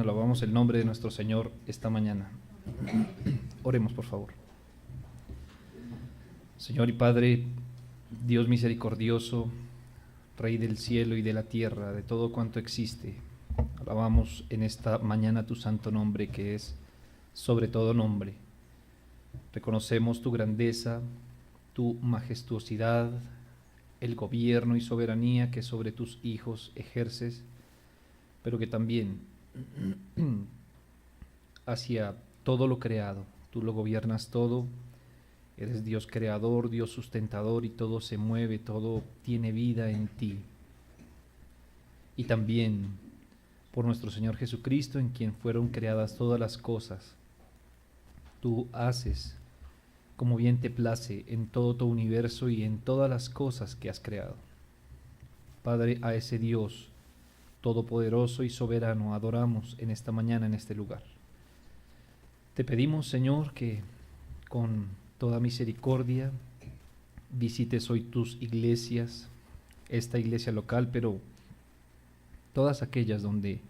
Alabamos el nombre de nuestro Señor esta mañana. Oremos, por favor. Señor y Padre, Dios misericordioso, Rey del cielo y de la tierra, de todo cuanto existe, alabamos en esta mañana tu santo nombre, que es sobre todo nombre. Reconocemos tu grandeza, tu majestuosidad, el gobierno y soberanía que sobre tus hijos ejerces, pero que también hacia todo lo creado. Tú lo gobiernas todo, eres Dios creador, Dios sustentador, y todo se mueve, todo tiene vida en ti. Y también por nuestro Señor Jesucristo, en quien fueron creadas todas las cosas. Tú haces como bien te place en todo tu universo y en todas las cosas que has creado. Padre, a ese Dios todopoderoso y soberano adoramos en esta mañana en este lugar. Te pedimos, Señor, que con toda misericordia visites hoy tus iglesias, esta iglesia local, pero todas aquellas donde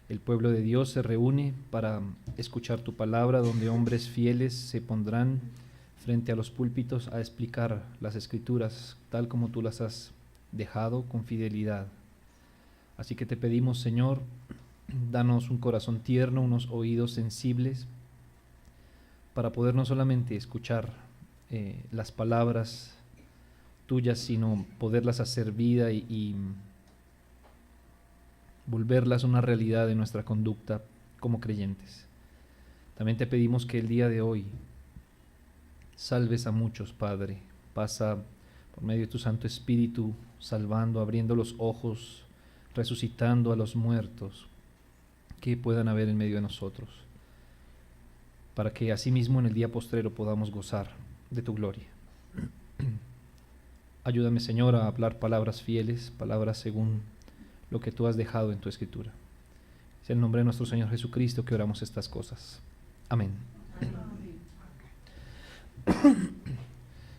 el pueblo de Dios se reúne para escuchar tu palabra, donde hombres fieles se pondrán frente a los púlpitos a explicar las Escrituras tal como tú las has dejado con fidelidad. Así que te pedimos, Señor, danos un corazón tierno, unos oídos sensibles, para poder no solamente escuchar las palabras tuyas, sino poderlas hacer vida y volverlas una realidad de nuestra conducta como creyentes. También te pedimos que el día de hoy salves a muchos, Padre. Pasa por medio de tu Santo Espíritu, salvando, abriendo los ojos, resucitando a los muertos que puedan haber en medio de nosotros, para que asimismo en el día postrero podamos gozar de tu gloria. Ayúdame, Señor, a hablar palabras fieles, palabras según lo que tú has dejado en tu Escritura. Es en el nombre de nuestro Señor Jesucristo que oramos estas cosas. Amén.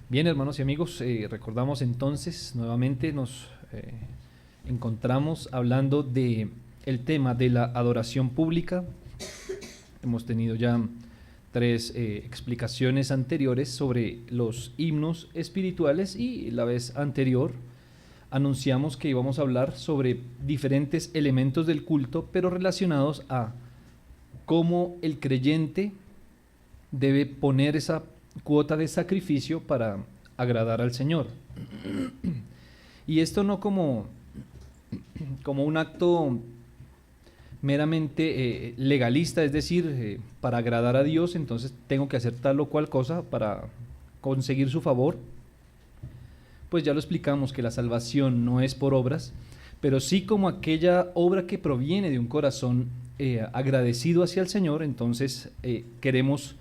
Bien, hermanos y amigos, recordamos entonces, nuevamente nos encontramos hablando de el tema de la adoración pública. Hemos tenido ya 3 explicaciones anteriores sobre los himnos espirituales, y la vez anterior anunciamos que íbamos a hablar sobre diferentes elementos del culto, pero relacionados a cómo el creyente debe poner esa cuota de sacrificio para agradar al Señor. Y esto no como un acto meramente legalista, es decir, para agradar a Dios, entonces tengo que hacer tal o cual cosa para conseguir su favor. Pues ya lo explicamos, que la salvación no es por obras, pero sí como aquella obra que proviene de un corazón agradecido hacia el Señor. Entonces queremos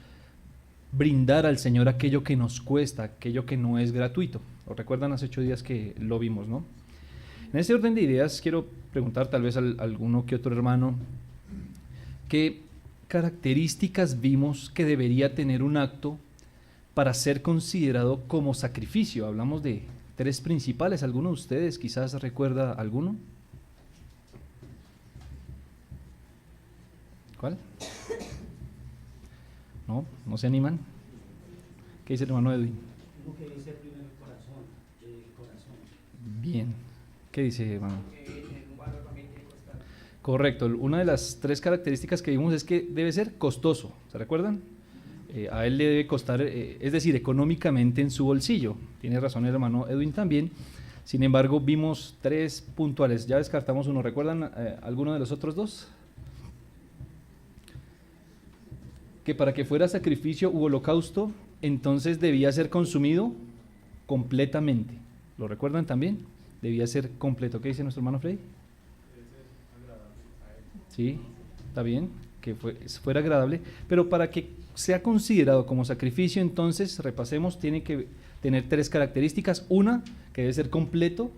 brindar al Señor aquello que nos cuesta, aquello que no es gratuito. ¿Lo recuerdan? Hace 8 días que lo vimos, ¿no? En ese orden de ideas quiero preguntar tal vez a alguno que otro hermano, ¿qué características vimos que debería tener un acto para ser considerado como sacrificio? Hablamos de 3 principales. ¿Alguno de ustedes quizás recuerda alguno? ¿Cuál? ¿No se animan? ¿Qué dice el hermano Edwin? Lo que dice primero el corazón. Bien. ¿Qué dice, hermano? Correcto. Una de las 3 características que vimos es que debe ser costoso. ¿Se recuerdan? A él le debe costar, es decir, económicamente en su bolsillo. Tiene razón el hermano Edwin también. Sin embargo, vimos 3 puntuales. Ya descartamos uno. ¿Recuerdan alguno de los otros 2? Que para que fuera sacrificio u holocausto, entonces debía ser consumido completamente. ¿Lo recuerdan también? Debía ser completo. ¿Qué dice nuestro hermano Freddy? Sí, está bien, que fuera agradable, pero para que sea considerado como sacrificio, entonces, repasemos, tiene que tener 3 características. 1, que debe ser completo;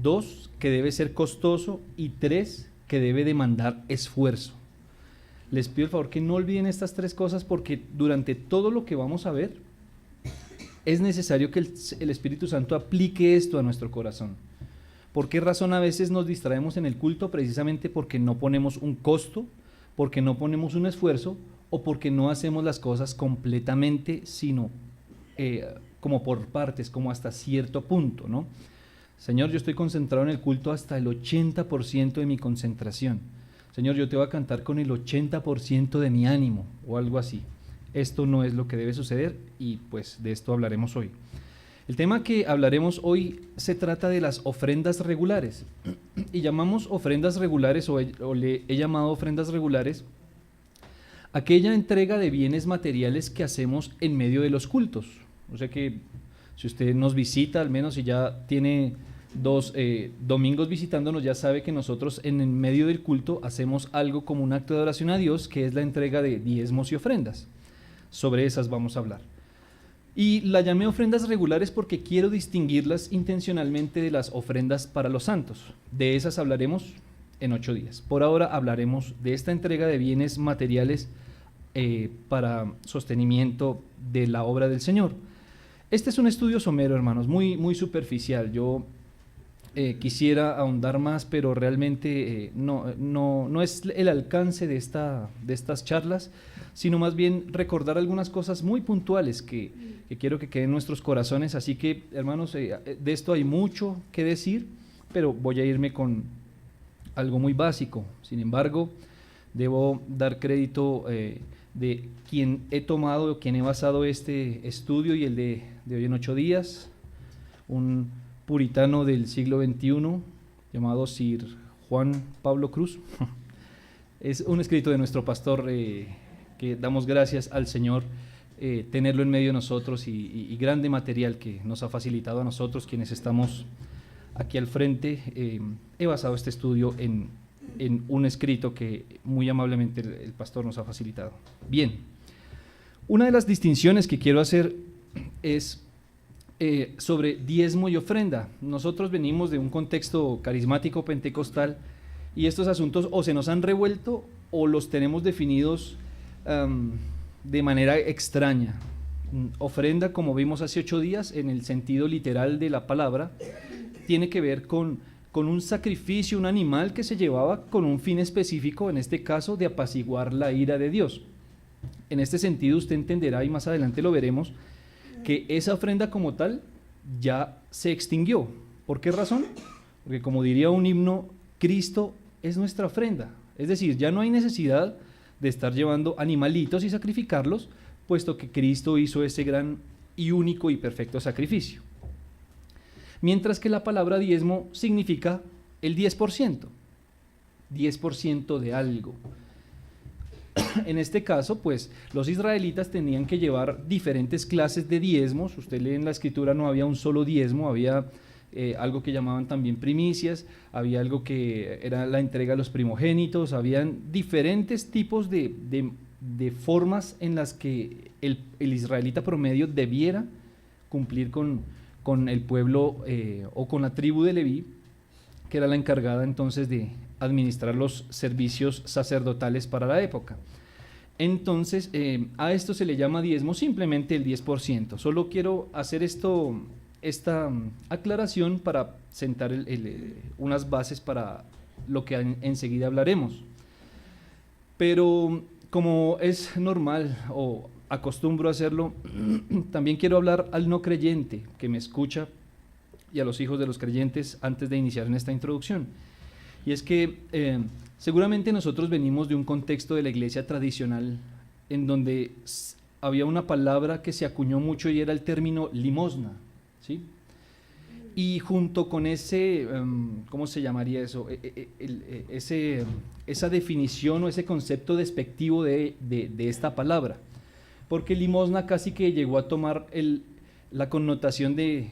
2, que debe ser costoso; y 3, que debe demandar esfuerzo. Les pido el favor que no olviden estas 3 cosas, porque durante todo lo que vamos a ver es necesario que el Espíritu Santo aplique esto a nuestro corazón. ¿Por qué razón a veces nos distraemos en el culto? Precisamente porque no ponemos un costo, porque no ponemos un esfuerzo o porque no hacemos las cosas completamente, sino como por partes, como hasta cierto punto, ¿no? Señor, yo estoy concentrado en el culto hasta el 80% de mi concentración. Señor, yo te voy a cantar con el 80% de mi ánimo o algo así. Esto no es lo que debe suceder y pues de esto hablaremos hoy. El tema que hablaremos hoy se trata de las ofrendas regulares y llamamos ofrendas regulares o le he llamado ofrendas regulares aquella entrega de bienes materiales que hacemos en medio de los cultos. O sea que si usted nos visita, al menos si ya tiene 2 domingos visitándonos, ya sabe que nosotros en el medio del culto hacemos algo como un acto de adoración a Dios, que es la entrega de diezmos y ofrendas. Sobre esas vamos a hablar. Y la llamé ofrendas regulares porque quiero distinguirlas intencionalmente de las ofrendas para los santos. De esas hablaremos en 8 días. Por ahora hablaremos de esta entrega de bienes materiales para sostenimiento de la obra del Señor. Este es un estudio somero, hermanos, muy, muy superficial. Yo quisiera ahondar más, pero realmente no es el alcance de estas charlas, sino más bien recordar algunas cosas muy puntuales que quiero que queden en nuestros corazones. Así que, hermanos, de esto hay mucho que decir, pero voy a irme con algo muy básico. Sin embargo, debo dar crédito de quien he tomado, quien he basado este estudio y el de hoy en 8 días, un puritano del siglo XXI llamado Sir Juan Pablo Cruz. Es un escrito de nuestro pastor que damos gracias al Señor tenerlo en medio de nosotros y grande material que nos ha facilitado a nosotros quienes estamos aquí al frente. He basado este estudio en un escrito que muy amablemente el pastor nos ha facilitado. Bien, una de las distinciones que quiero hacer es sobre diezmo y ofrenda. Nosotros venimos de un contexto carismático pentecostal y estos asuntos o se nos han revuelto o los tenemos definidos de manera extraña. Ofrenda, como vimos hace 8 días, en el sentido literal de la palabra, tiene que ver con un sacrificio, un animal que se llevaba con un fin específico, en este caso de apaciguar la ira de Dios. En este sentido usted entenderá, y más adelante lo veremos, que esa ofrenda como tal ya se extinguió. ¿Por qué razón? Porque como diría un himno, Cristo es nuestra ofrenda. Es decir, ya no hay necesidad de estar llevando animalitos y sacrificarlos, puesto que Cristo hizo ese gran y único y perfecto sacrificio. Mientras que la palabra diezmo significa el 10%, 10% de algo. En este caso, pues, los israelitas tenían que llevar diferentes clases de diezmos. Usted lee en la escritura, no había un solo diezmo, había algo que llamaban también primicias, había algo que era la entrega a los primogénitos, habían diferentes tipos de formas en las que el israelita promedio debiera cumplir con el pueblo o con la tribu de Leví, que era la encargada entonces de administrar los servicios sacerdotales para la época. Entonces, a esto se le llama diezmo simplemente el 10%. Solo quiero hacer esta aclaración para sentar unas bases para lo que enseguida hablaremos. Pero como es normal o acostumbro hacerlo, también quiero hablar al no creyente que me escucha y a los hijos de los creyentes antes de iniciar en esta introducción. Y es que seguramente nosotros venimos de un contexto de la iglesia tradicional en donde había una palabra que se acuñó mucho y era el término limosna, ¿sí? Y junto con ese, ¿cómo se llamaría eso? Esa definición o ese concepto despectivo de esta palabra. Porque limosna casi que llegó a tomar la connotación de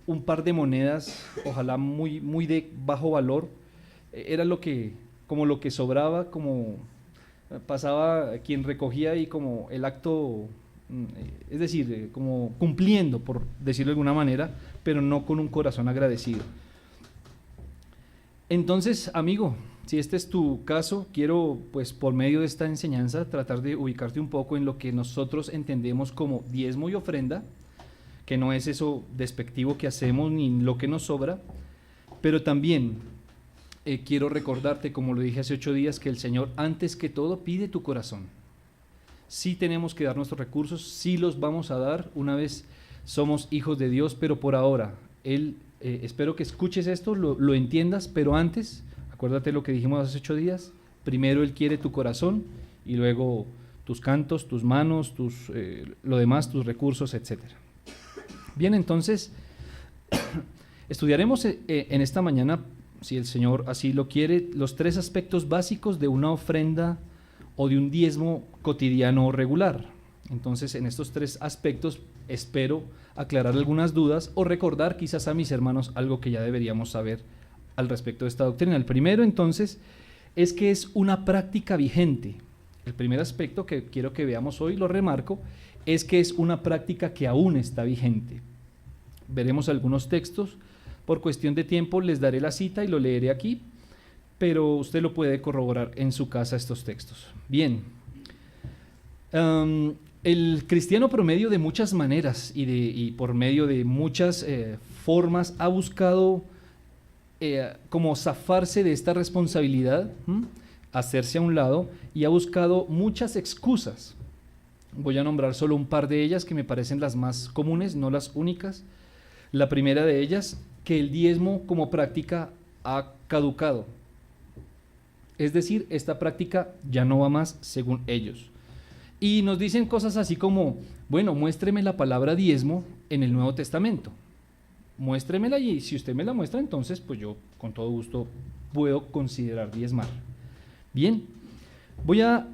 un par de monedas, ojalá muy, muy de bajo valor. Era como lo que sobraba, como pasaba quien recogía y como el acto, es decir, como cumpliendo, por decirlo de alguna manera, pero no con un corazón agradecido. Entonces, amigo, si este es tu caso, quiero, pues, por medio de esta enseñanza, tratar de ubicarte un poco en lo que nosotros entendemos como diezmo y ofrenda, que no es eso despectivo que hacemos ni lo que nos sobra, pero también quiero recordarte, como lo dije hace 8 días, que el Señor antes que todo pide tu corazón. Sí tenemos que dar nuestros recursos, sí los vamos a dar una vez somos hijos de Dios, pero por ahora, Él, espero que escuches esto, lo entiendas, pero antes, acuérdate lo que dijimos hace 8 días, primero Él quiere tu corazón y luego tus cantos, tus manos, lo demás, tus recursos, etc. Bien, entonces, estudiaremos en esta mañana, si el Señor así lo quiere, los 3 aspectos básicos de una ofrenda o de un diezmo cotidiano o regular. Entonces, en estos 3 aspectos espero aclarar algunas dudas o recordar quizás a mis hermanos algo que ya deberíamos saber al respecto de esta doctrina. El primero, entonces, es que es una práctica vigente. El primer aspecto que quiero que veamos hoy, lo remarco, es que es una práctica que aún está vigente. Veremos algunos textos. Por cuestión de tiempo les daré la cita y lo leeré aquí, pero usted lo puede corroborar en su casa estos textos. Bien, el cristiano promedio de muchas maneras y por medio de muchas formas ha buscado como zafarse de esta responsabilidad, hacerse a un lado, y ha buscado muchas excusas. Voy a nombrar solo un par de ellas que me parecen las más comunes, no las únicas. La primera de ellas, que el diezmo como práctica ha caducado. Es decir, esta práctica ya no va más según ellos. Y nos dicen cosas así como, bueno, muéstreme la palabra diezmo en el Nuevo Testamento. Muéstremela y si usted me la muestra, entonces pues yo con todo gusto puedo considerar diezmar. Bien, voy a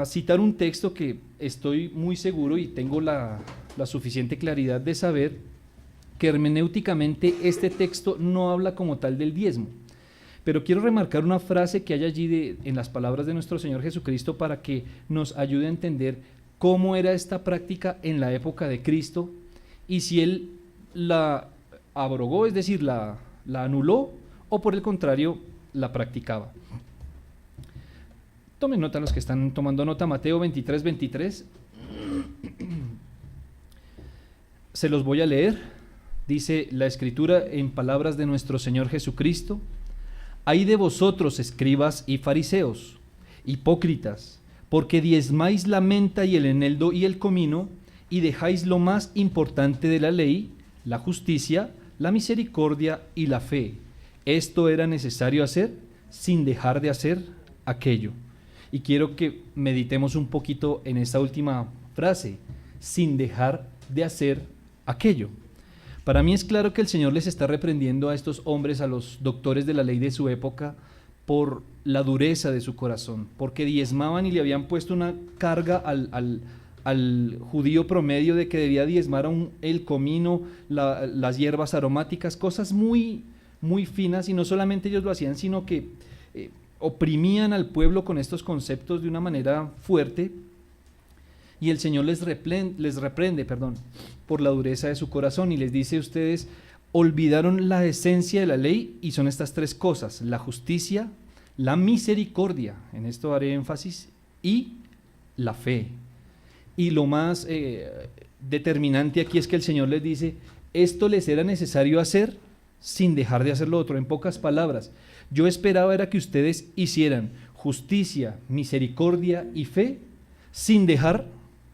citar un texto que estoy muy seguro y tengo la suficiente claridad de saber que hermenéuticamente este texto no habla como tal del diezmo. Pero quiero remarcar una frase que hay allí en las palabras de nuestro Señor Jesucristo para que nos ayude a entender cómo era esta práctica en la época de Cristo y si Él la abrogó, es decir, la anuló, o por el contrario, la practicaba. Tomen nota los que están tomando nota, Mateo 23, 23. Se los voy a leer. Dice la Escritura en palabras de nuestro Señor Jesucristo: «Ay de vosotros, escribas y fariseos, hipócritas, porque diezmáis la menta y el eneldo y el comino, y dejáis lo más importante de la ley, la justicia, la misericordia y la fe. Esto era necesario hacer sin dejar de hacer aquello». Y quiero que meditemos un poquito en esta última frase, sin dejar de hacer aquello. Para mí es claro que el Señor les está reprendiendo a estos hombres, a los doctores de la ley de su época, por la dureza de su corazón, porque diezmaban y le habían puesto una carga al judío promedio de que debía diezmar el comino, las hierbas aromáticas, cosas muy, muy finas, y no solamente ellos lo hacían, sino que oprimían al pueblo con estos conceptos de una manera fuerte. Y el Señor les reprende, por la dureza de su corazón y les dice: ustedes olvidaron la esencia de la ley y son estas 3 cosas: la justicia, la misericordia, en esto haré énfasis, y la fe. Y lo más determinante aquí es que el Señor les dice: esto les era necesario hacer sin dejar de hacer lo otro. En pocas palabras, yo esperaba era que ustedes hicieran justicia, misericordia y fe sin dejar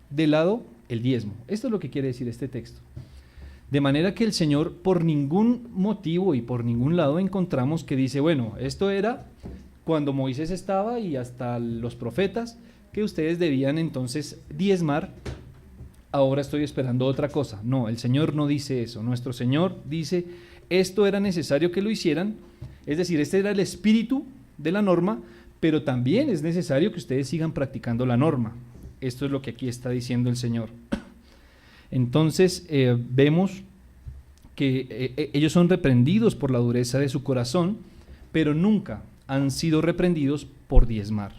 de lado el diezmo. Esto es lo que quiere decir este texto. De manera que el Señor, por ningún motivo y por ningún lado encontramos que dice: bueno, esto era cuando Moisés estaba y hasta los profetas, que ustedes debían entonces diezmar, ahora estoy esperando otra cosa. No, el Señor no dice eso. Nuestro Señor dice: esto era necesario que lo hicieran, es decir, este era el espíritu de la norma, pero también es necesario que ustedes sigan practicando la norma. Esto es lo que aquí está diciendo el Señor. Entonces vemos que ellos son reprendidos por la dureza de su corazón, pero nunca han sido reprendidos por diezmar.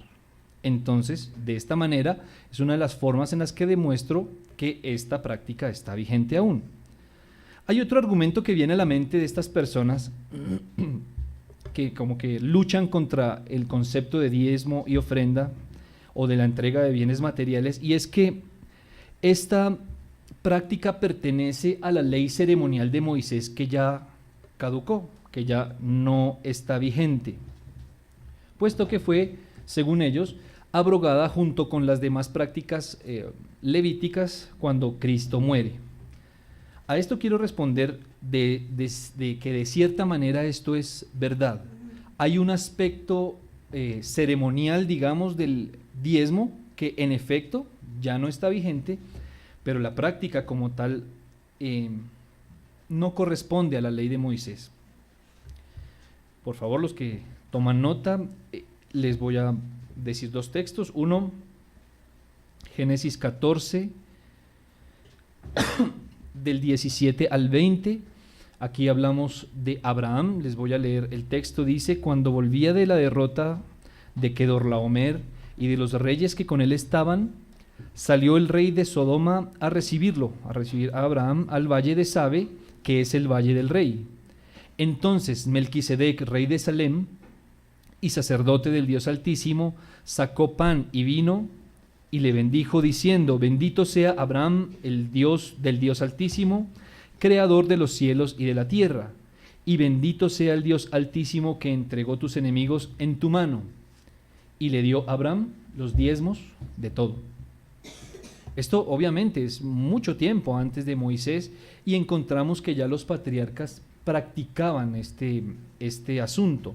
Entonces, de esta manera, es una de las formas en las que demuestro que esta práctica está vigente aún. Hay otro argumento que viene a la mente de estas personas que como que luchan contra el concepto de diezmo y ofrenda o de la entrega de bienes materiales, y es que esta práctica pertenece a la ley ceremonial de Moisés que ya caducó, que ya no está vigente, puesto que fue, según ellos, abrogada junto con las demás prácticas levíticas cuando Cristo muere. A esto quiero responder de que de cierta manera esto es verdad. Hay un aspecto ceremonial, digamos, del diezmo que en efecto ya no está vigente, pero la práctica como tal no corresponde a la ley de Moisés. Por favor, los que toman nota, les voy a decir dos textos. Uno, Génesis 14, del 17 al 20. Aquí hablamos de Abraham. Les voy a leer el texto. Dice: cuando volvía de la derrota de Kedorlaomer y de los reyes que con él estaban, salió el rey de Sodoma a recibir a Abraham al valle de Sabe, que es el valle del rey. Entonces Melquisedec, rey de Salem y sacerdote del Dios Altísimo, sacó pan y vino y le bendijo diciendo: bendito sea Abraham, el Dios del Dios Altísimo, creador de los cielos y de la tierra, y bendito sea el Dios Altísimo que entregó tus enemigos en tu mano. Y le dio a Abraham los diezmos de todo. Esto obviamente es mucho tiempo antes de Moisés, y encontramos que ya los patriarcas practicaban este asunto.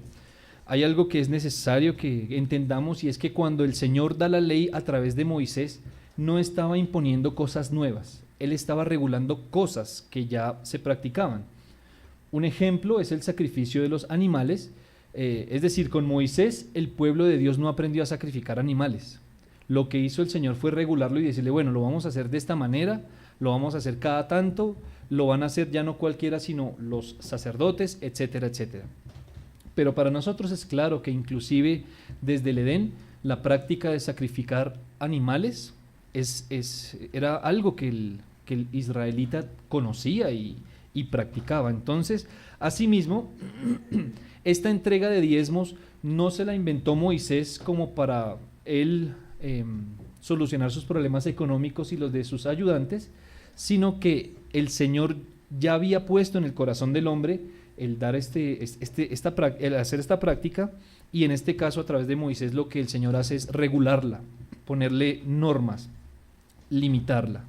Hay algo que es necesario que entendamos, y es que cuando el Señor da la ley a través de Moisés, no estaba imponiendo cosas nuevas, Él estaba regulando cosas que ya se practicaban. Un ejemplo es el sacrificio de los animales, es decir, con Moisés el pueblo de Dios no aprendió a sacrificar animales. Lo que hizo el Señor fue regularlo y decirle: bueno, lo vamos a hacer de esta manera, lo vamos a hacer cada tanto, lo van a hacer ya no cualquiera, sino los sacerdotes, etcétera, etcétera. Pero para nosotros es claro que inclusive desde el Edén la práctica de sacrificar animales era algo que el israelita conocía y practicaba. Entonces, asimismo, esta entrega de diezmos no se la inventó Moisés como para él solucionar sus problemas económicos y los de sus ayudantes, sino que el Señor ya había puesto en el corazón del hombre el dar el hacer esta práctica, y en este caso a través de Moisés lo que el Señor hace es regularla, ponerle normas, limitarla.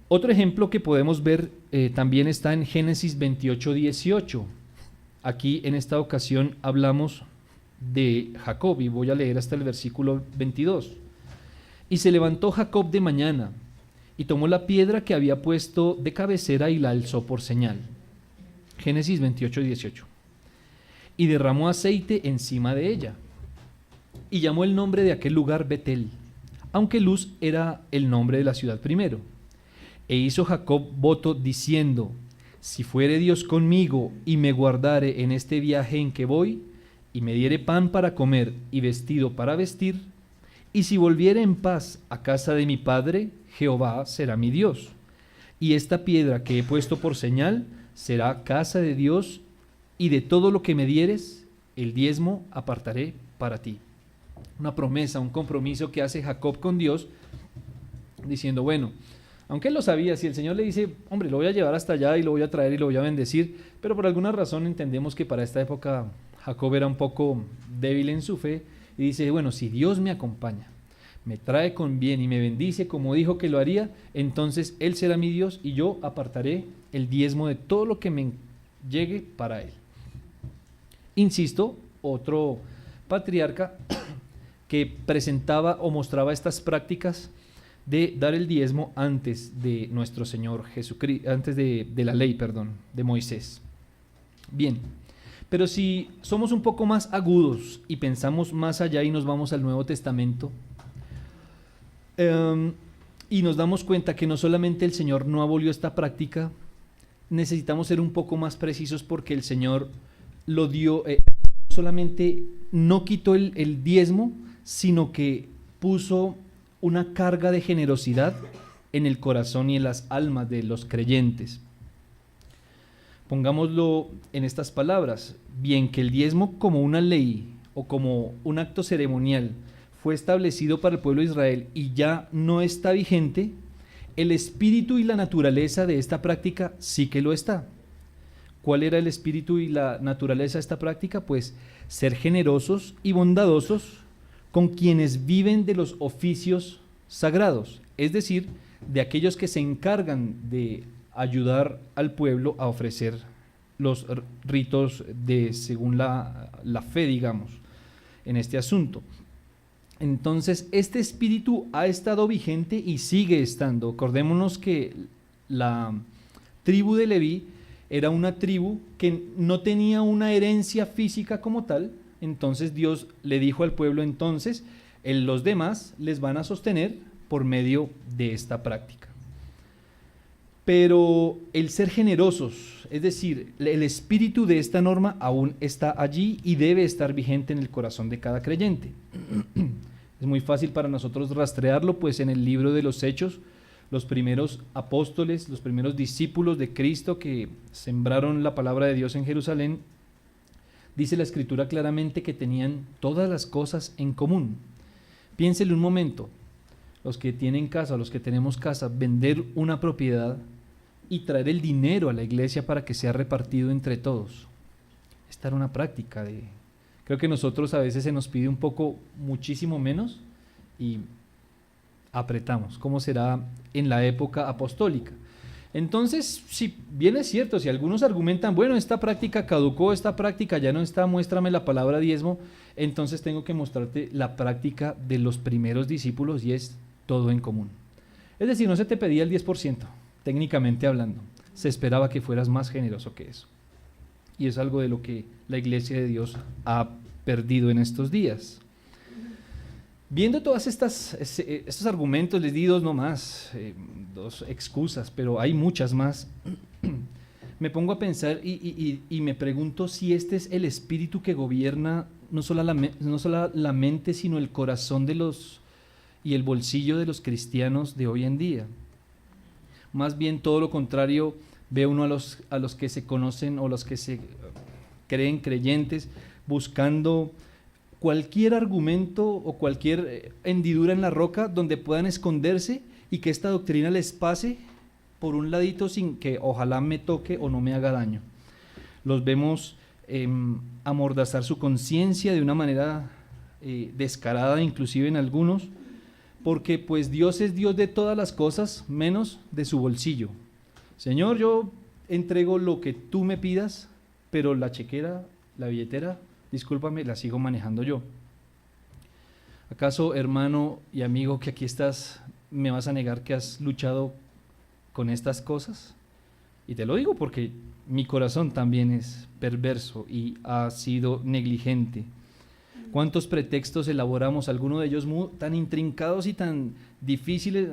Otro ejemplo que podemos ver también está en Génesis 28:18. Aquí en esta ocasión hablamos de Jacob, y voy a leer hasta el versículo 22. Y se levantó Jacob de mañana y tomó la piedra que había puesto de cabecera y la alzó por señal. Génesis 28:18. Y derramó aceite encima de ella, y llamó el nombre de aquel lugar Betel, aunque Luz era el nombre de la ciudad primero. E hizo Jacob voto diciendo: si fuere Dios conmigo y me guardare en este viaje en que voy, y me diere pan para comer y vestido para vestir, y si volviere en paz a casa de mi padre, Jehová será mi Dios, y esta piedra que he puesto por señal será casa de Dios, y de todo lo que me dieres, el diezmo apartaré para ti. Una promesa, un compromiso que hace Jacob con Dios, diciendo: bueno, aunque él lo sabía, si el Señor le dice: hombre, lo voy a llevar hasta allá y lo voy a traer y lo voy a bendecir, pero por alguna razón entendemos que para esta época Jacob era un poco débil en su fe, y dice: bueno, si Dios me acompaña, me trae con bien y me bendice como dijo que lo haría, entonces Él será mi Dios y yo apartaré el diezmo de todo lo que me llegue para Él. Insisto, otro patriarca que presentaba o mostraba estas prácticas de dar el diezmo antes de nuestro Señor Jesucristo, antes de la ley, de Moisés. Bien, pero si somos un poco más agudos y pensamos más allá y nos vamos al Nuevo Testamento, y nos damos cuenta que no solamente el Señor no abolió esta práctica, necesitamos ser un poco más precisos, porque el Señor lo dio, solamente no quitó el diezmo, sino que puso una carga de generosidad en el corazón y en las almas de los creyentes. Pongámoslo en estas palabras: bien que el diezmo como una ley o como un acto ceremonial fue establecido para el pueblo de Israel y ya no está vigente, el espíritu y la naturaleza de esta práctica sí que lo está. ¿Cuál era el espíritu y la naturaleza de esta práctica? Pues ser generosos y bondadosos con quienes viven de los oficios sagrados, es decir, de aquellos que se encargan de ayudar al pueblo a ofrecer los ritos según la fe, digamos, en este asunto. Entonces, este espíritu ha estado vigente y sigue estando. Acordémonos que la tribu de Leví era una tribu que no tenía una herencia física como tal. Entonces Dios le dijo al pueblo, entonces, los demás les van a sostener por medio de esta práctica. Pero el ser generosos, es decir, el espíritu de esta norma aún está allí y debe estar vigente en el corazón de cada creyente. Es muy fácil para nosotros rastrearlo, pues en el libro de los Hechos, los primeros apóstoles, los primeros discípulos de Cristo que sembraron la palabra de Dios en Jerusalén, dice la Escritura claramente que tenían todas las cosas en común. Piénsele un momento, los que tienen casa, los que tenemos casa, vender una propiedad y traer el dinero a la iglesia para que sea repartido entre todos. Esta era una práctica creo que nosotros a veces se nos pide un poco, muchísimo menos y apretamos. ¿Cómo será en la época apostólica? Entonces, si bien es cierto, si algunos argumentan, bueno, esta práctica caducó, esta práctica ya no está, muéstrame la palabra diezmo, entonces tengo que mostrarte la práctica de los primeros discípulos y es todo en común. Es decir, no se te pedía el 10%, técnicamente hablando, se esperaba que fueras más generoso que eso. Y es algo de lo que la Iglesia de Dios ha perdido en estos días. Viendo todas estos argumentos, les di dos nomás, dos excusas, pero hay muchas más. Me pongo a pensar y me pregunto si este es el espíritu que gobierna no solo la mente, sino el corazón y el bolsillo de los cristianos de hoy en día. Más bien todo lo contrario, ve uno a los que se conocen o los que se creen creyentes buscando cualquier argumento o cualquier hendidura en la roca donde puedan esconderse y que esta doctrina les pase por un ladito sin que ojalá me toque o no me haga daño. Los vemos amordazar su conciencia de una manera descarada, inclusive en algunos, porque pues Dios es Dios de todas las cosas menos de su bolsillo. Señor, yo entrego lo que tú me pidas, pero la chequera, la billetera, discúlpame, la sigo manejando yo. ¿Acaso, hermano y amigo que aquí estás, me vas a negar que has luchado con estas cosas? Y te lo digo porque mi corazón también es perverso y ha sido negligente. ¿Cuántos pretextos elaboramos, algunos de ellos tan intrincados y tan difíciles?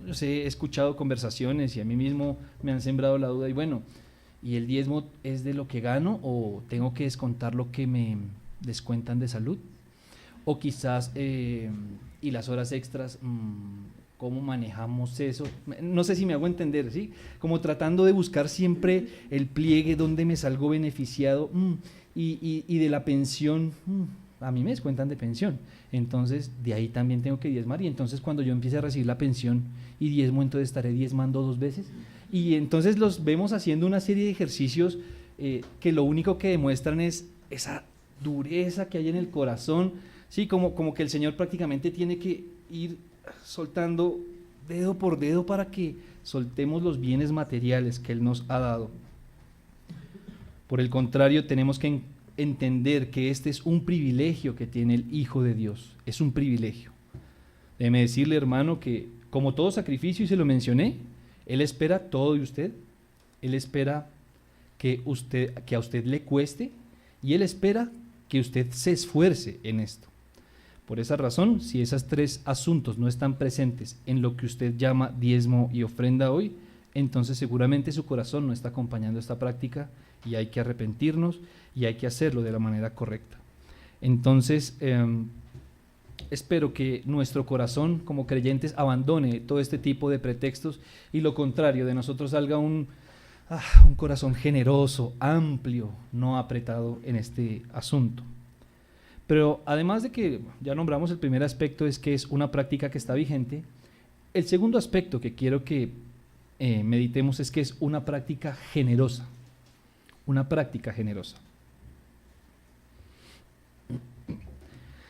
No sé, he escuchado conversaciones y a mí mismo me han sembrado la duda y bueno, ¿y el diezmo es de lo que gano o tengo que descontar lo que me descuentan de salud? O quizás, y las horas extras, ¿cómo manejamos eso? No sé si me hago entender, ¿sí? Como tratando de buscar siempre el pliegue donde me salgo beneficiado y de la pensión, a mí me descuentan de pensión, entonces de ahí también tengo que diezmar y entonces cuando yo empiece a recibir la pensión y diezmo, entonces estaré diezmando 2 veces. Y entonces los vemos haciendo una serie de ejercicios que lo único que demuestran es esa dureza que hay en el corazón, ¿sí? Como que el Señor prácticamente tiene que ir soltando dedo por dedo para que soltemos los bienes materiales que Él nos ha dado. Por el contrario, tenemos que entender que este es un privilegio que tiene el Hijo de Dios, es un privilegio. Déjeme decirle, hermano, que como todo sacrificio, y se lo mencioné, Él espera todo de usted, Él espera que a usted le cueste y Él espera que usted se esfuerce en esto. Por esa razón, si esos 3 asuntos no están presentes en lo que usted llama diezmo y ofrenda hoy, entonces seguramente su corazón no está acompañando esta práctica y hay que arrepentirnos y hay que hacerlo de la manera correcta. Entonces, espero que nuestro corazón como creyentes abandone todo este tipo de pretextos y lo contrario, de nosotros salga un corazón generoso, amplio, no apretado en este asunto. Pero además de que ya nombramos el primer aspecto, es que es una práctica que está vigente, el segundo aspecto que quiero que meditemos es que es una práctica generosa. una práctica generosa.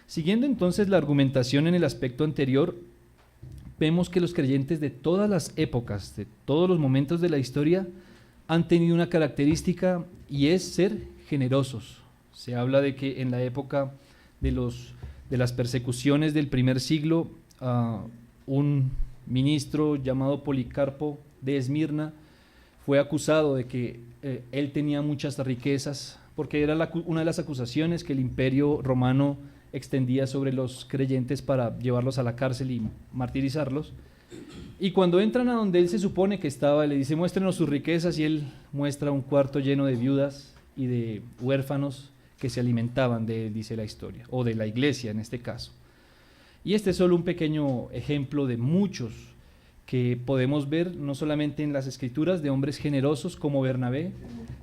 Siguiendo entonces la argumentación en el aspecto anterior, vemos que los creyentes de todas las épocas, de todos los momentos de la historia, han tenido una característica y es ser generosos. Se habla de que en la época de las persecuciones del primer siglo, un ministro llamado Policarpo de Esmirna fue acusado de que él tenía muchas riquezas, porque era una de las acusaciones que el imperio romano extendía sobre los creyentes para llevarlos a la cárcel y martirizarlos. Y cuando entran a donde él se supone que estaba, le dice, muéstrenos sus riquezas, y él muestra un cuarto lleno de viudas y de huérfanos que se alimentaban de él, dice la historia, o de la iglesia en este caso. Y este es solo un pequeño ejemplo de muchos que podemos ver no solamente en las escrituras de hombres generosos como Bernabé,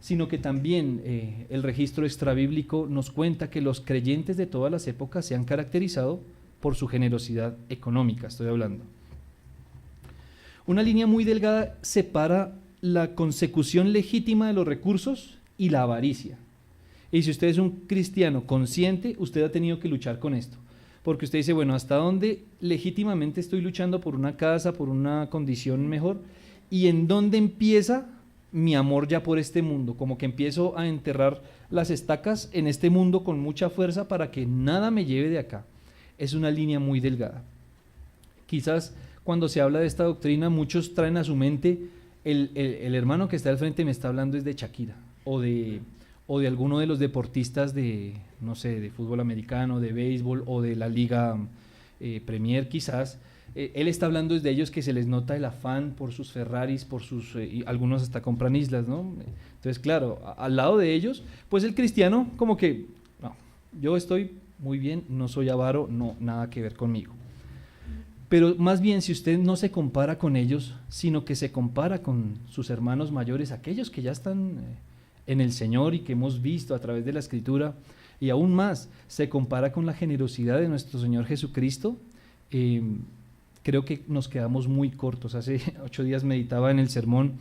sino que también el registro extrabíblico nos cuenta que los creyentes de todas las épocas se han caracterizado por su generosidad económica, estoy hablando. Una línea muy delgada separa la consecución legítima de los recursos y la avaricia. Y si usted es un cristiano consciente, usted ha tenido que luchar con esto. Porque usted dice, bueno, ¿hasta dónde legítimamente estoy luchando por una casa, por una condición mejor? ¿Y en dónde empieza mi amor ya por este mundo? Como que empiezo a enterrar las estacas en este mundo con mucha fuerza para que nada me lleve de acá. Es una línea muy delgada. Quizás cuando se habla de esta doctrina, muchos traen a su mente, el hermano que está al frente me está hablando es de Shakira, o de alguno de los deportistas de, no sé, de fútbol americano, de béisbol o de la Liga Premier quizás. Él está hablando desde ellos que se les nota el afán por sus Ferraris, por sus, y algunos hasta compran islas, ¿no? Entonces, claro, al lado de ellos, pues el cristiano como que, no, yo estoy muy bien, no soy avaro, no, nada que ver conmigo. Pero más bien, si usted no se compara con ellos, sino que se compara con sus hermanos mayores, aquellos que ya están en el Señor y que hemos visto a través de la Escritura, y aún más, se compara con la generosidad de nuestro Señor Jesucristo, creo que nos quedamos muy cortos. Hace 8 días meditaba en el sermón,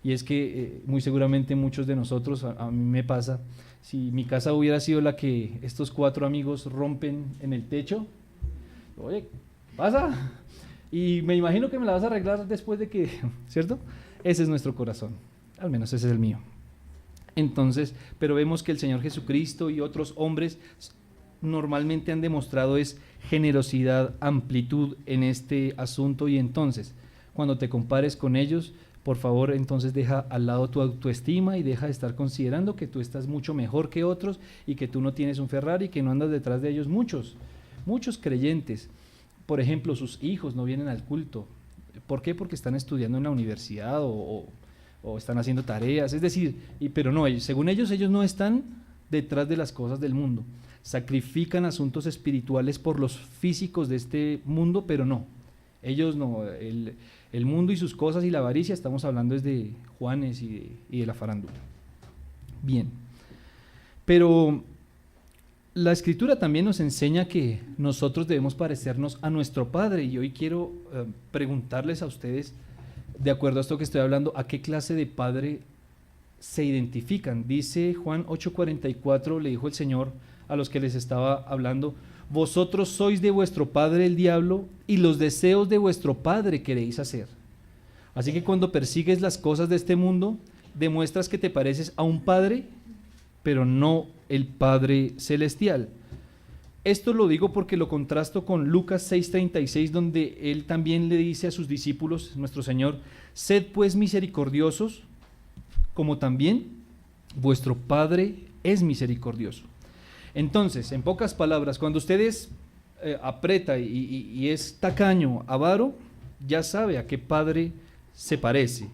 y es que muy seguramente muchos de nosotros, a mí me pasa, si mi casa hubiera sido la que estos 4 amigos rompen en el techo, oye, pasa, y me imagino que me la vas a arreglar después de que, ¿cierto? Ese es nuestro corazón, al menos ese es el mío. Entonces, pero vemos que el Señor Jesucristo y otros hombres normalmente han demostrado es generosidad, amplitud en este asunto, y entonces, cuando te compares con ellos, por favor, entonces deja al lado tu autoestima y deja de estar considerando que tú estás mucho mejor que otros y que tú no tienes un Ferrari, que no andas detrás de ellos. Muchos creyentes, por ejemplo, sus hijos no vienen al culto. ¿Por qué? Porque están estudiando en la universidad o están haciendo tareas, es decir, pero no, según ellos no están detrás de las cosas del mundo, sacrifican asuntos espirituales por los físicos de este mundo, pero no, ellos no, el mundo y sus cosas y la avaricia, estamos hablando es de Juanes y de la farándula. Bien, pero la Escritura también nos enseña que nosotros debemos parecernos a nuestro Padre, y hoy quiero preguntarles a ustedes, de acuerdo a esto que estoy hablando, ¿a qué clase de padre se identifican? Dice Juan 8:44, le dijo el Señor a los que les estaba hablando, vosotros sois de vuestro padre el diablo, y los deseos de vuestro padre queréis hacer. Así que cuando persigues las cosas de este mundo, demuestras que te pareces a un padre, pero no el Padre celestial. Esto lo digo porque lo contrasto con Lucas 6:36, donde él también le dice a sus discípulos, nuestro Señor, sed pues misericordiosos, como también vuestro Padre es misericordioso. Entonces, en pocas palabras, cuando usted aprieta y es tacaño, avaro, ya sabe a qué padre se parece.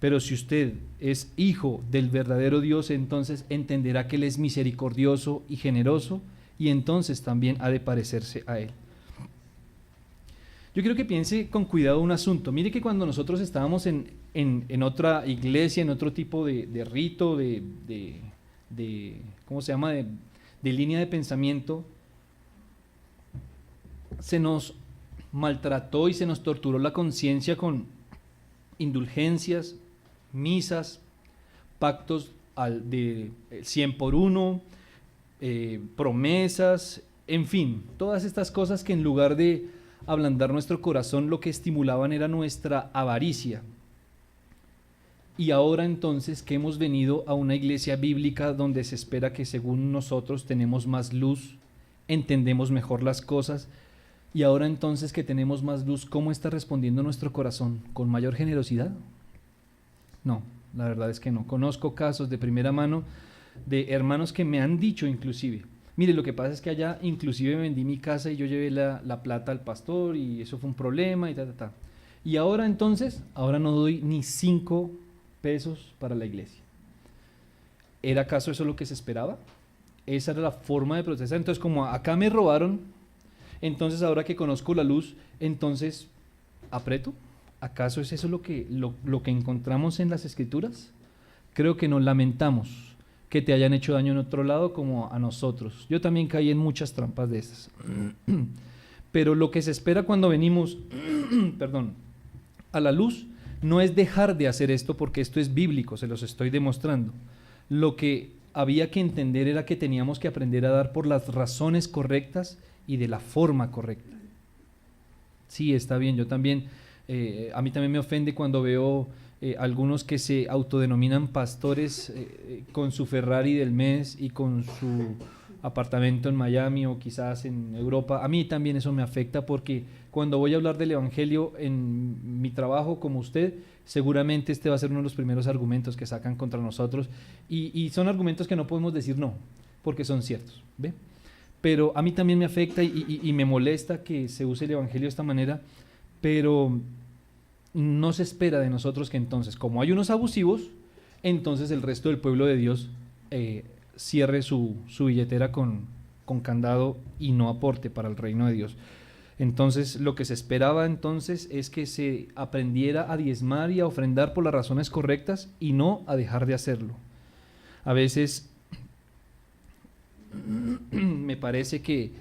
Pero si usted es hijo del verdadero Dios, entonces entenderá que Él es misericordioso y generoso, y entonces también ha de parecerse a Él. Yo quiero que piense con cuidado un asunto. Mire que cuando nosotros estábamos en otra iglesia, en otro tipo de rito, ¿cómo se llama?, de línea de pensamiento, se nos maltrató y se nos torturó la conciencia con indulgencias, misas, pactos de 100 por 1, promesas, en fin, todas estas cosas que en lugar de ablandar nuestro corazón, lo que estimulaban era nuestra avaricia. Y ahora entonces que hemos venido a una iglesia bíblica donde se espera que según nosotros tenemos más luz, entendemos mejor las cosas, y ahora entonces que tenemos más luz, ¿cómo está respondiendo nuestro corazón? ¿Con mayor generosidad? No, la verdad es que no. Conozco casos de primera mano de hermanos que me han dicho inclusive, mire, lo que pasa es que allá inclusive vendí mi casa y yo llevé la plata al pastor y eso fue un problema y ta. Y ahora entonces, ahora no doy ni 5 pesos para la iglesia. ¿Era acaso eso lo que se esperaba? Esa era la forma de protestar. Entonces, como acá me robaron, entonces ahora que conozco la luz, entonces aprieto. ¿Acaso es eso lo que encontramos en las Escrituras? Creo que nos lamentamos que te hayan hecho daño en otro lado como a nosotros. Yo también caí en muchas trampas de esas. Pero lo que se espera cuando venimos a la luz no es dejar de hacer esto, porque esto es bíblico, se los estoy demostrando. Lo que había que entender era que teníamos que aprender a dar por las razones correctas y de la forma correcta. Sí, está bien, yo también, a mí también me ofende cuando veo algunos que se autodenominan pastores con su Ferrari del mes y con su apartamento en Miami o quizás en Europa. A mí también eso me afecta, porque cuando voy a hablar del evangelio en mi trabajo como usted, seguramente este va a ser uno de los primeros argumentos que sacan contra nosotros, y son argumentos que no podemos decir no, porque son ciertos, ¿ve? Pero a mí también me afecta y me molesta que se use el evangelio de esta manera, pero no se espera de nosotros que entonces, como hay unos abusivos, entonces el resto del pueblo de Dios cierre su billetera con candado y no aporte para el reino de Dios. Entonces lo que se esperaba entonces es que se aprendiera a diezmar y a ofrendar por las razones correctas y no a dejar de hacerlo. A veces me parece que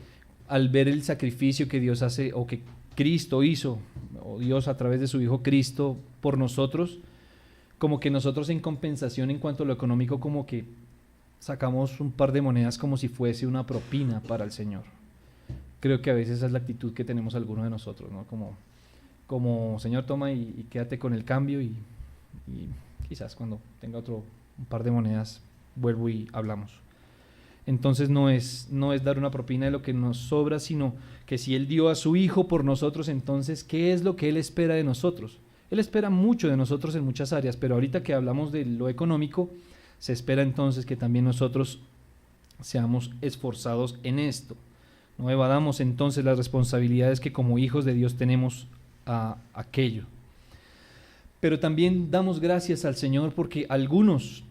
al ver el sacrificio que Dios hace, o que Cristo hizo, o Dios a través de su Hijo Cristo por nosotros, como que nosotros en compensación en cuanto a lo económico, como que sacamos un par de monedas como si fuese una propina para el Señor. Creo que a veces esa es la actitud que tenemos algunos de nosotros, ¿no? Como Señor, toma y quédate con el cambio, y quizás cuando tenga un par de monedas vuelvo y hablamos. Entonces no es dar una propina de lo que nos sobra, sino que si Él dio a su Hijo por nosotros, entonces ¿qué es lo que Él espera de nosotros? Él espera mucho de nosotros en muchas áreas, pero ahorita que hablamos de lo económico, se espera entonces que también nosotros seamos esforzados en esto. No evadamos entonces las responsabilidades que como hijos de Dios tenemos a aquello. Pero también damos gracias al Señor porque algunos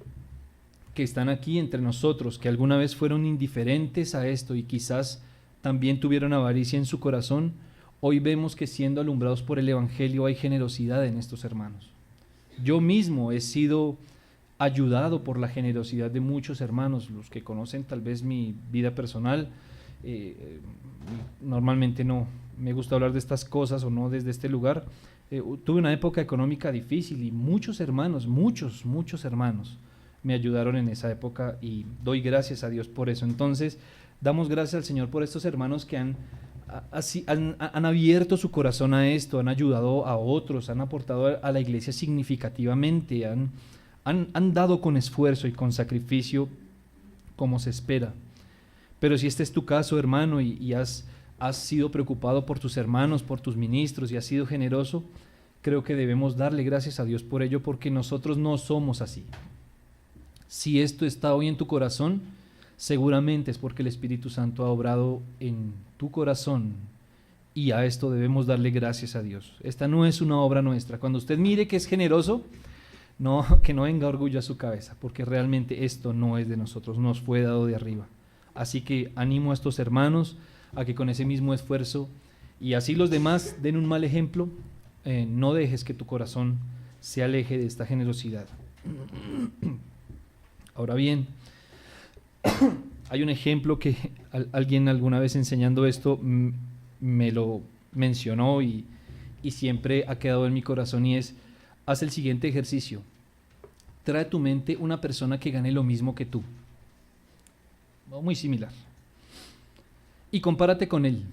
que están aquí entre nosotros, que alguna vez fueron indiferentes a esto y quizás también tuvieron avaricia en su corazón, hoy vemos que siendo alumbrados por el Evangelio hay generosidad en estos hermanos. Yo mismo he sido ayudado por la generosidad de muchos hermanos, los que conocen tal vez mi vida personal. Normalmente no me gusta hablar de estas cosas o no desde este lugar. Tuve una época económica difícil y muchos hermanos me ayudaron en esa época y doy gracias a Dios por eso. Entonces, damos gracias al Señor por estos hermanos que han abierto su corazón a esto, han ayudado a otros, han aportado a la iglesia significativamente, han dado con esfuerzo y con sacrificio como se espera. Pero si este es tu caso, hermano, y has sido preocupado por tus hermanos, por tus ministros, y has sido generoso, creo que debemos darle gracias a Dios por ello, porque nosotros no somos así. Si esto está hoy en tu corazón, seguramente es porque el Espíritu Santo ha obrado en tu corazón, y a esto debemos darle gracias a Dios. Esta no es una obra nuestra. Cuando usted mire que es generoso, que no venga orgullo a su cabeza, porque realmente esto no es de nosotros, nos fue dado de arriba. Así que animo a estos hermanos a que con ese mismo esfuerzo, y así los demás den un mal ejemplo, no dejes que tu corazón se aleje de esta generosidad. Ahora bien, hay un ejemplo que alguien alguna vez enseñando esto me lo mencionó y siempre ha quedado en mi corazón, y es: haz el siguiente ejercicio. trae a tu mente una persona que gane lo mismo que tú, o muy similar, y compárate con él.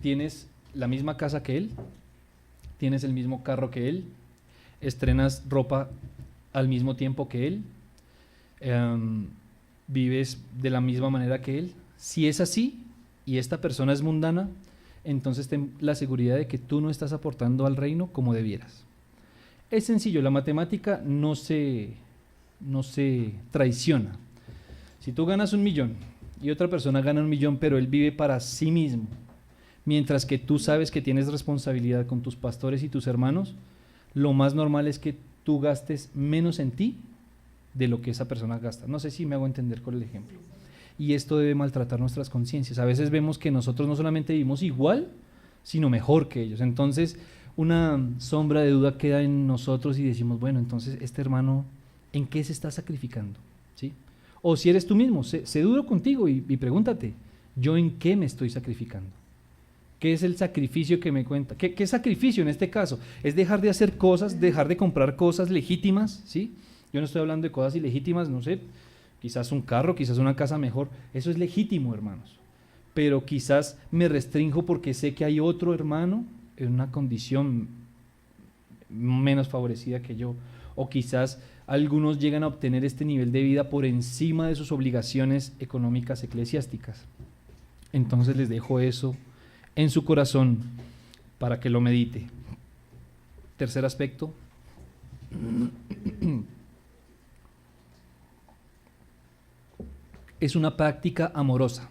Tienes la misma casa que él, tienes el mismo carro que él, estrenas ropa al mismo tiempo que él, vives de la misma manera que él. Si es así y esta persona es mundana, entonces ten la seguridad de que tú no estás aportando al reino como debieras. Es sencillo, la matemática no se traiciona. Si tú ganas 1.000.000 y otra persona gana 1.000.000, pero él vive para sí mismo, mientras que tú sabes que tienes responsabilidad con tus pastores y tus hermanos, lo más normal es que tú gastes menos en ti de lo que esa persona gasta. No sé si me hago entender con el ejemplo. Y esto debe maltratar nuestras conciencias. A veces vemos que nosotros no solamente vivimos igual, sino mejor que ellos. Entonces, una sombra de duda queda en nosotros y decimos, bueno, entonces este hermano, ¿en qué se está sacrificando? ¿Sí? O si eres tú mismo, sé duro contigo y pregúntate, ¿yo en qué me estoy sacrificando? ¿Qué es el sacrificio que me cuenta? ¿Qué sacrificio en este caso? Es dejar de hacer cosas, dejar de comprar cosas legítimas, ¿sí? Yo no estoy hablando de cosas ilegítimas, no sé, quizás un carro, quizás una casa mejor, eso es legítimo, hermanos. Pero quizás me restrinjo porque sé que hay otro hermano en una condición menos favorecida que yo, o quizás algunos llegan a obtener este nivel de vida por encima de sus obligaciones económicas eclesiásticas. Entonces les dejo eso en su corazón para que lo medite. Tercer aspecto. Es una práctica amorosa.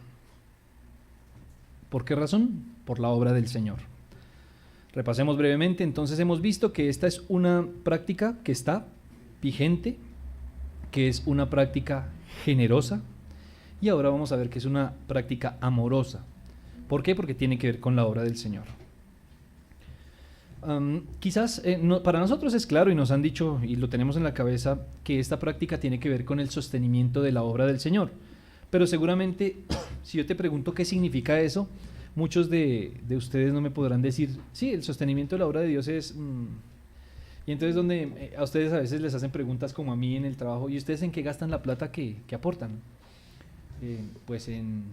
¿Por qué razón? Por la obra del Señor. Repasemos brevemente. Entonces hemos visto que esta es una práctica que está vigente, que es una práctica generosa, y ahora vamos a ver que es una práctica amorosa. ¿Por qué? Porque tiene que ver con la obra del Señor. Quizás para nosotros es claro y nos han dicho y lo tenemos en la cabeza que esta práctica tiene que ver con el sostenimiento de la obra del Señor. Pero seguramente si yo te pregunto qué significa eso, muchos de ustedes no me podrán decir, sí, el sostenimiento de la obra de Dios es... Y entonces donde a ustedes a veces les hacen preguntas como a mí en el trabajo, ¿y ustedes en qué gastan la plata que aportan? Pues en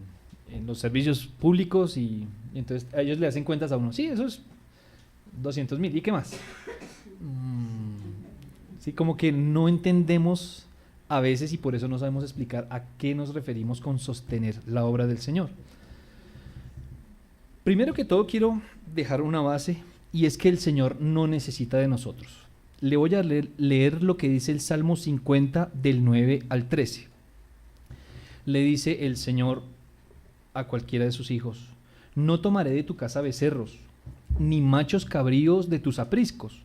los servicios públicos y entonces a ellos le hacen cuentas a uno, sí, eso es 200.000, ¿y qué más? Sí, como que no entendemos a veces y por eso no sabemos explicar a qué nos referimos con sostener la obra del Señor. Primero que todo quiero dejar una base y es que el Señor no necesita de nosotros. Le voy a leer lo que dice el Salmo 50 del 9 al 13. Le dice el Señor a cualquiera de sus hijos, no tomaré de tu casa becerros, ni machos cabríos de tus apriscos,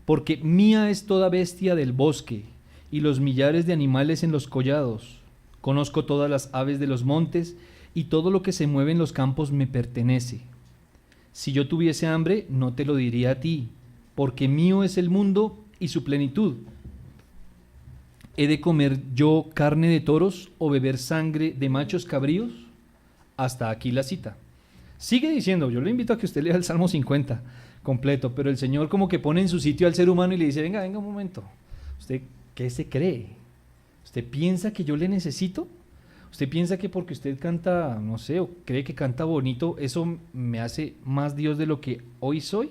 porque mía es toda bestia del bosque, y los millares de animales en los collados. Conozco todas las aves de los montes, y todo lo que se mueve en los campos me pertenece. Si yo tuviese hambre, no te lo diría a ti, porque mío es el mundo y su plenitud. ¿He de comer yo carne de toros o beber sangre de machos cabríos? Hasta aquí la cita. Sigue diciendo, yo le invito a que usted lea el Salmo 50 completo, pero el Señor como que pone en su sitio al ser humano y le dice, venga un momento, ¿usted qué se cree? ¿Usted piensa que yo le necesito? ¿Usted piensa que porque usted canta, no sé, o cree que canta bonito, eso me hace más Dios de lo que hoy soy?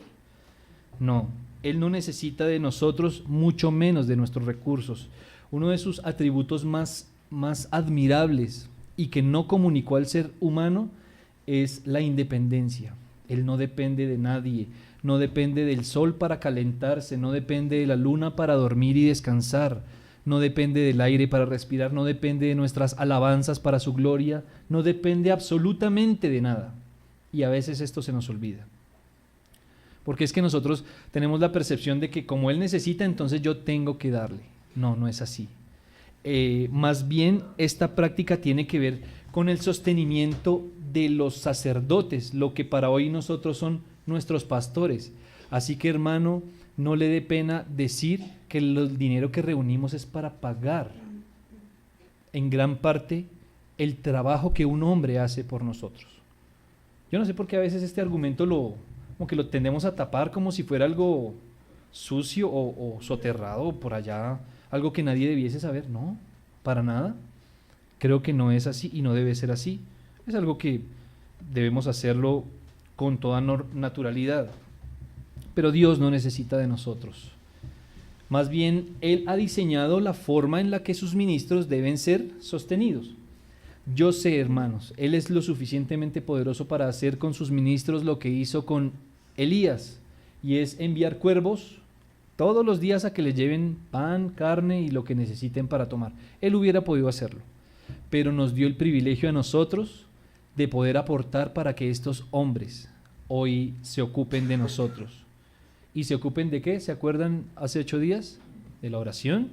No, Él no necesita de nosotros, mucho menos de nuestros recursos. Uno de sus atributos más admirables y que no comunicó al ser humano es la independencia. Él no depende de nadie, no depende del sol para calentarse, no depende de la luna para dormir y descansar, no depende del aire para respirar, no depende de nuestras alabanzas para su gloria, no depende absolutamente de nada. Y a veces esto se nos olvida. Porque es que nosotros tenemos la percepción de que como Él necesita, entonces yo tengo que darle. No, no es así. Más bien esta práctica tiene que ver con el sostenimiento de los sacerdotes, lo que para hoy nosotros son nuestros pastores. Así que hermano, no le dé pena decir que el dinero que reunimos es para pagar en gran parte el trabajo que un hombre hace por nosotros. Yo no sé por qué a veces este argumento como que lo tendemos a tapar como si fuera algo sucio o soterrado por allá algo que nadie debiese saber. No, para nada. Creo que no es así y no debe ser así. Es algo que debemos hacerlo con toda naturalidad. Pero Dios no necesita de nosotros. Más bien, Él ha diseñado la forma en la que sus ministros deben ser sostenidos. Yo sé, hermanos, Él es lo suficientemente poderoso para hacer con sus ministros lo que hizo con Elías, y es enviar cuervos todos los días a que les lleven pan, carne y lo que necesiten para tomar. Él hubiera podido hacerlo, pero nos dio el privilegio a nosotros de poder aportar para que estos hombres hoy se ocupen de nosotros. ¿Y se ocupen de qué? ¿Se acuerdan hace 8 días? De la oración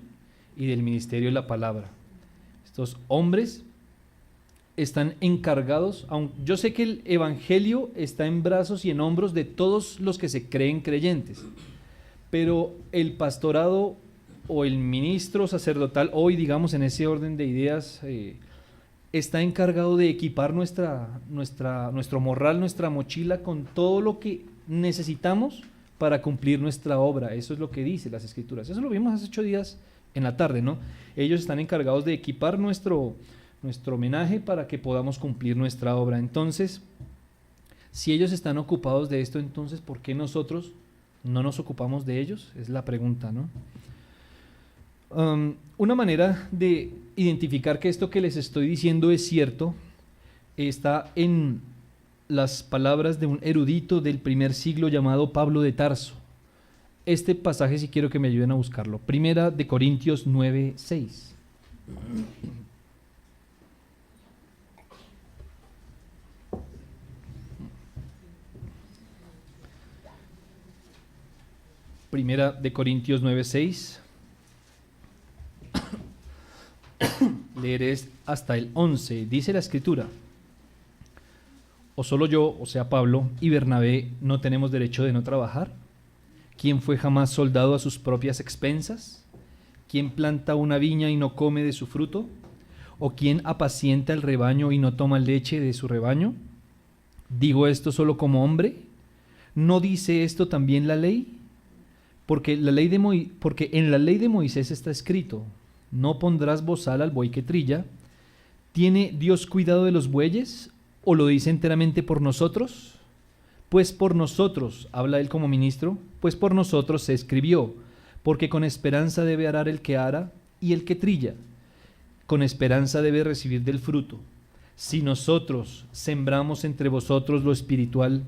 y del ministerio de la palabra. Estos hombres están encargados, yo sé que el evangelio está en brazos y en hombros de todos los que se creen creyentes, pero el pastorado o el ministro sacerdotal, hoy digamos en ese orden de ideas, está encargado de equipar nuestro morral, nuestra mochila con todo lo que necesitamos para cumplir nuestra obra. Eso es lo que dice las Escrituras. Eso lo vimos hace 8 días en la tarde, ¿no? Ellos están encargados de equipar nuestro homenaje para que podamos cumplir nuestra obra. Entonces, si ellos están ocupados de esto, entonces, ¿por qué nosotros no nos ocupamos de ellos? Es la pregunta, ¿no? Una manera de identificar que esto que les estoy diciendo es cierto está en las palabras de un erudito del primer siglo llamado Pablo de Tarso. Este pasaje sí quiero que me ayuden a buscarlo. Primera de Corintios 9:6. Primera de Corintios 9:6. Leeré hasta el 11. Dice la Escritura: ¿o solo yo, o sea Pablo, y Bernabé no tenemos derecho de no trabajar? ¿Quién fue jamás soldado a sus propias expensas? ¿Quién planta una viña y no come de su fruto? ¿O quién apacienta el rebaño y no toma leche de su rebaño? ¿Digo esto solo como hombre? ¿No dice esto también la ley? Porque en la ley de Moisés está escrito: no pondrás bozal al buey que trilla. ¿Tiene Dios cuidado de los bueyes? ¿O lo dice enteramente por nosotros? Pues por nosotros, habla él como ministro, pues por nosotros se escribió, porque con esperanza debe arar el que ara y el que trilla. Con esperanza debe recibir del fruto. Si nosotros sembramos entre vosotros lo espiritual,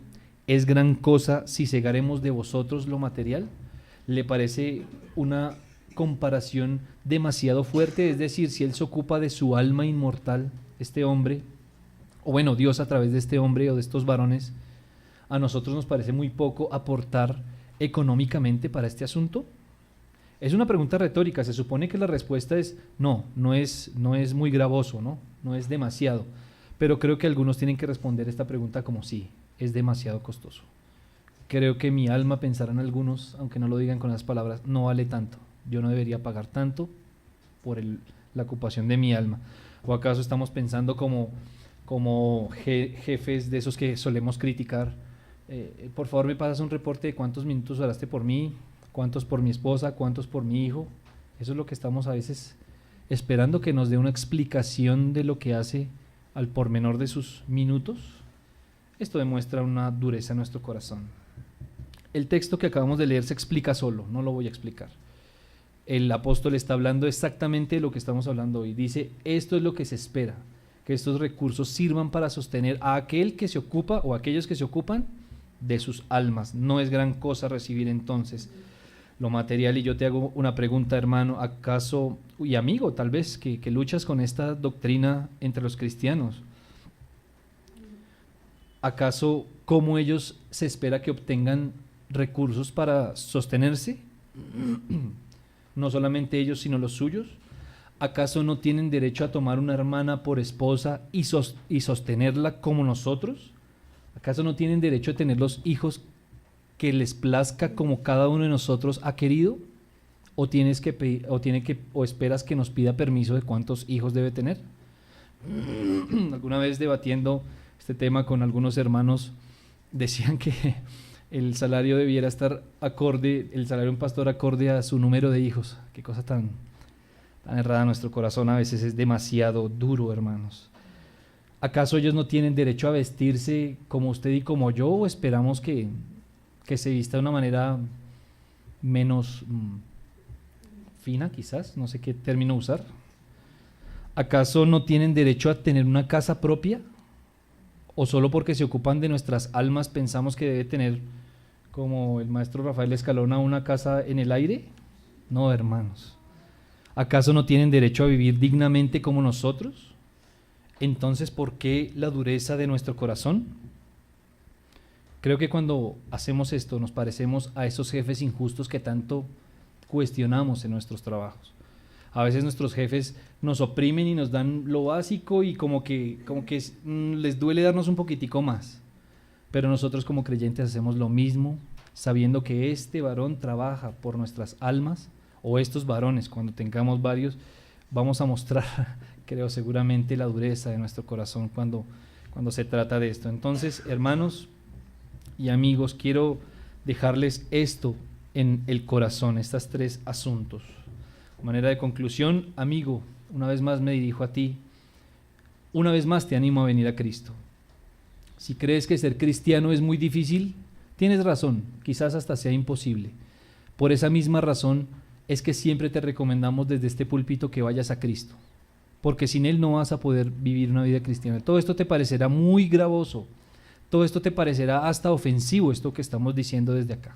¿es gran cosa si segaremos de vosotros lo material? ¿Le parece una comparación demasiado fuerte? Es decir, si él se ocupa de su alma inmortal, este hombre, o bueno, Dios a través de este hombre o de estos varones, ¿a nosotros nos parece muy poco aportar económicamente para este asunto? Es una pregunta retórica. Se supone que la respuesta es no es muy gravoso, no es demasiado. Pero creo que algunos tienen que responder esta pregunta como sí, es demasiado costoso. Creo que mi alma, pensarán algunos, aunque no lo digan con las palabras, no vale tanto. Yo no debería pagar tanto por la ocupación de mi alma. ¿O acaso estamos pensando como jefes de esos que solemos criticar? Por favor, me pasas un reporte de cuántos minutos oraste por mí, cuántos por mi esposa, cuántos por mi hijo. Eso es lo que estamos a veces esperando, que nos dé una explicación de lo que hace al pormenor de sus minutos. Esto demuestra una dureza en nuestro corazón. El texto que acabamos de leer se explica solo, no lo voy a explicar. El apóstol está hablando exactamente de lo que estamos hablando hoy. Dice, esto es lo que se espera, que estos recursos sirvan para sostener a aquel que se ocupa o aquellos que se ocupan de sus almas. No es gran cosa recibir entonces lo material. Y yo te hago una pregunta, hermano, ¿acaso, y amigo tal vez, que luchas con esta doctrina entre los cristianos? ¿Acaso cómo ellos se espera que obtengan recursos para sostenerse? No solamente ellos, sino los suyos. ¿Acaso no tienen derecho a tomar una hermana por esposa y sostenerla como nosotros? ¿Acaso no tienen derecho a tener los hijos que les plazca como cada uno de nosotros ha querido? ¿O esperas que nos pida permiso de cuántos hijos debe tener? Alguna vez debatiendo este tema con algunos hermanos, decían que el salario debiera estar acorde, el salario de un pastor acorde a su número de hijos. Qué cosa tan Enredada nuestro corazón a veces es demasiado duro, hermanos. ¿Acaso ellos no tienen derecho a vestirse como usted y como yo, o esperamos que se vista de una manera menos fina, quizás? No sé qué término usar. ¿Acaso no tienen derecho a tener una casa propia? ¿O solo porque se ocupan de nuestras almas pensamos que debe tener, como el maestro Rafael Escalona, una casa en el aire? No, hermanos. ¿Acaso no tienen derecho a vivir dignamente como nosotros? Entonces, ¿por qué la dureza de nuestro corazón? Creo que cuando hacemos esto nos parecemos a esos jefes injustos que tanto cuestionamos en nuestros trabajos. A veces nuestros jefes nos oprimen y nos dan lo básico y como que les duele darnos un poquitico más. Pero nosotros como creyentes hacemos lo mismo, sabiendo que este varón trabaja por nuestras almas, o estos varones, cuando tengamos varios, vamos a mostrar, creo seguramente, la dureza de nuestro corazón cuando se trata de esto. Entonces, hermanos y amigos, quiero dejarles esto en el corazón, estos 3 asuntos. De manera de conclusión, amigo, una vez más me dirijo a ti, una vez más te animo a venir a Cristo. Si crees que ser cristiano es muy difícil, tienes razón, quizás hasta sea imposible. Por esa misma razón es que siempre te recomendamos desde este púlpito que vayas a Cristo, porque sin Él no vas a poder vivir una vida cristiana. Todo esto te parecerá muy gravoso, todo esto te parecerá hasta ofensivo, esto que estamos diciendo desde acá.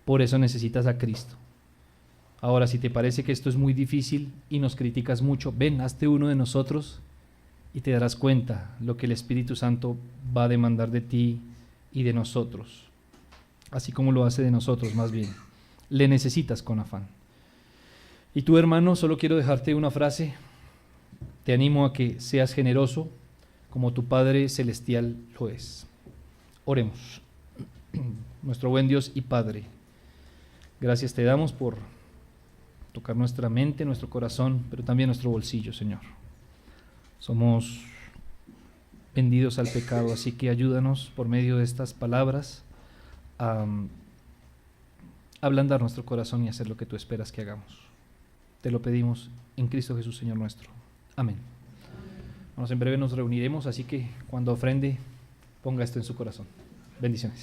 Por eso necesitas a Cristo. Ahora, si te parece que esto es muy difícil y nos criticas mucho, ven, hazte uno de nosotros y te darás cuenta lo que el Espíritu Santo va a demandar de ti y de nosotros, así como lo hace de nosotros más bien. Le necesitas con afán. Y tú, hermano, solo quiero dejarte una frase. Te animo a que seas generoso como tu Padre Celestial lo es. Oremos. Nuestro buen Dios y Padre, gracias te damos por tocar nuestra mente, nuestro corazón, pero también nuestro bolsillo, Señor. Somos vendidos al pecado, así que ayúdanos por medio de estas palabras a ablandar nuestro corazón y hacer lo que tú esperas que hagamos. Te lo pedimos en Cristo Jesús, Señor nuestro. Amén. En breve nos reuniremos, así que cuando ofrende, ponga esto en su corazón. Bendiciones.